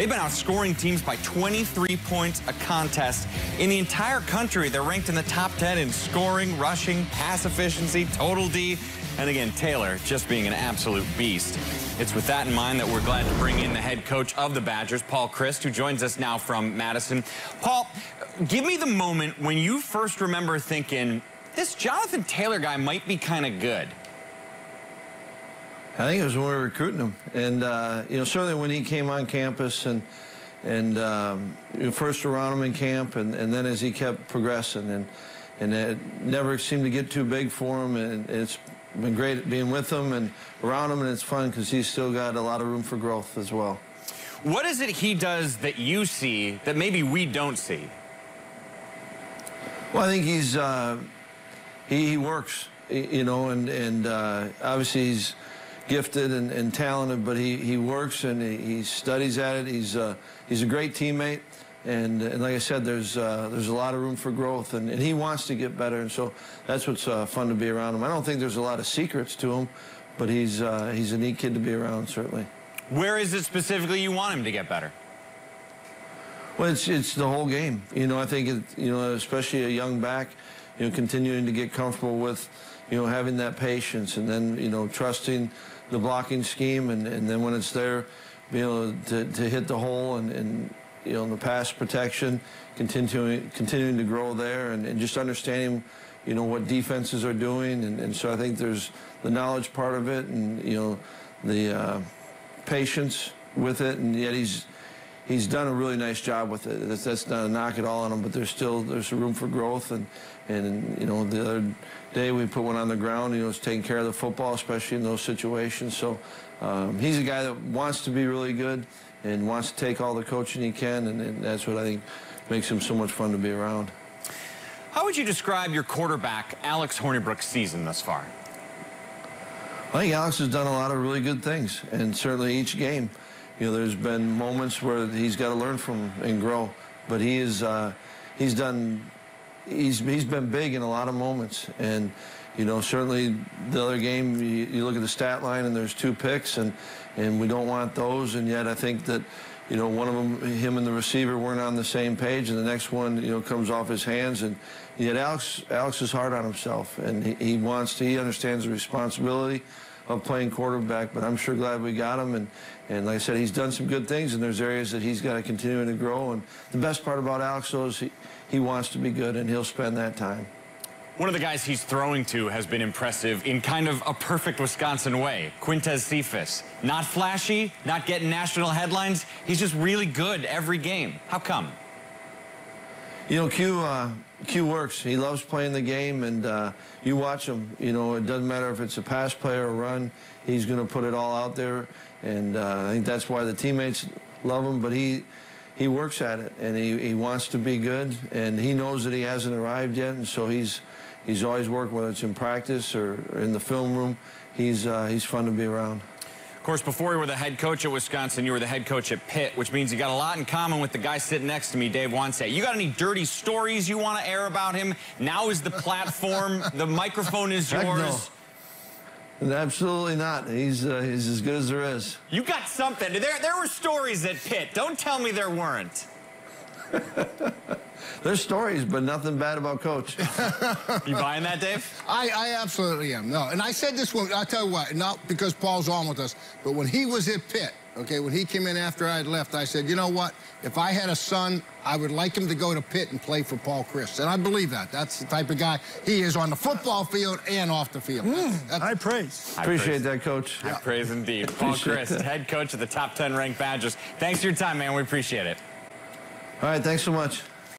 They've been outscoring teams by 23 points a contest. In the entire country, they're ranked in the top 10 in scoring, rushing, pass efficiency, total D. And again, Taylor just being an absolute beast. It's with that in mind that we're glad to bring in the head coach of the Badgers, Paul Chryst, who joins us now from Madison. Paul, give me the moment when you first remember thinking, this Jonathan Taylor guy might be kind of good. I think it was when we were recruiting him. And, you know, certainly when he came on campus and you know, first around him in camp and then as he kept progressing. And it never seemed to get too big for him. And it's been great being with him and around him, and it's fun because he's still got a lot of room for growth as well. What is it he does that you see that maybe we don't see? Well, I think he's he works, you know, and obviously he's gifted and talented, but he works and he studies at it. He's a great teammate. And like I said, there's a lot of room for growth, and he wants to get better, and so that's what's fun to be around him. I don't think there's a lot of secrets to him, but he's a neat kid to be around, certainly. Where is it specifically you want him to get better? Well, it's the whole game. You know, I think you know, especially a young back, you know, continuing to get comfortable with, you know, having that patience, and then, you know, trusting the blocking scheme, and then when it's there, being able to hit the hole and you know, the pass protection, continuing to grow there, and just understanding, you know, what defenses are doing, and so I think there's the knowledge part of it, and you know, the patience with it, and yet he's done a really nice job with it. That's not a knock at all on him, but there's room for growth, and you know, the other day we put one on the ground, you know, it's taking care of the football, especially in those situations. So he's a guy that wants to be really good and wants to take all the coaching he can, and that's what I think makes him so much fun to be around. How would you describe your quarterback, Alex Hornibrook's season thus far? I think Alex has done a lot of really good things, and certainly each game, you know, there's been moments where he's got to learn from and grow, but he's been big in a lot of moments, and you know, certainly the other game, you look at the stat line and there's 2 picks, and we don't want those, and yet I think that, you know, one of them, him and the receiver weren't on the same page, and the next one, you know, comes off his hands, and yet Alex is hard on himself, and he understands the responsibility of playing quarterback, but I'm sure glad we got him, and like I said, he's done some good things, and there's areas that he's got to continue to grow, and the best part about Alex, though, is he wants to be good, and he'll spend that time. One of the guys he's throwing to has been impressive in kind of a perfect Wisconsin way. Quintez Cephas. Not flashy, not getting national headlines. He's just really good every game. How come? You know, Q works. He loves playing the game, and you watch him. You know, it doesn't matter if it's a pass play or a run. He's going to put it all out there, and I think that's why the teammates love him, but he works at it, and he wants to be good, and he knows that he hasn't arrived yet, and so he's always working, whether it's in practice or in the film room. He's fun to be around. Of course, before you were the head coach at Wisconsin, you were the head coach at Pitt, which means you got a lot in common with the guy sitting next to me, Dave Wannstedt. You got any dirty stories you want to air about him? Now is the platform. The microphone is yours. No. Absolutely not. He's as good as there is. You got something. There were stories at Pitt. Don't tell me there weren't. There's stories, but nothing bad about Coach. You buying that, Dave? I absolutely am. No, and I said this one, I'll tell you what, not because Paul's on with us, but when he was at Pitt, okay, when he came in after I had left, I said, you know what, if I had a son, I would like him to go to Pitt and play for Paul Chryst. And I believe that. That's the type of guy he is on the football field and off the field. High praise. Appreciate that, Coach. High praise indeed. Paul Chryst, head coach of the top 10 ranked Badgers. Thanks for your time, man. We appreciate it. All right, thanks so much.